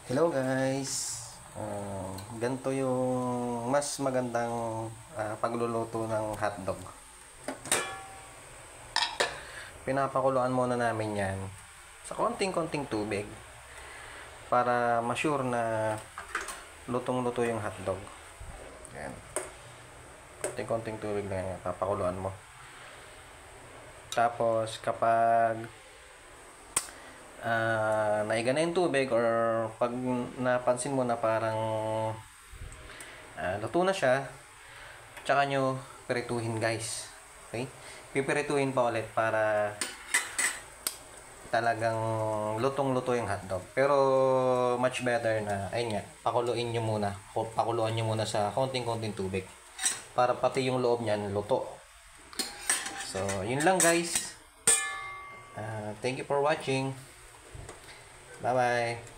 Hello guys! Ganito yung mas magandang pagluluto ng hotdog. Pinapakuluan muna namin yan sa konting-konting tubig para ma-sure na lutong-luto yung hotdog. Yan. Konting-konting tubig na yan, papakuluan mo. Tapos kapag naiga na yung tubig or pag napansin mo na parang luto na siya, tsaka nyo pirituhin guys. Okay? Pipirituhin pa ulit para talagang lutong-luto yung hotdog. Pero much better na, ayun nga, pakuluin nyo muna. Pakuluan nyo muna sa konting-konting tubig para pati yung loob niyan luto. So, yun lang guys. Thank you for watching. Bye-bye.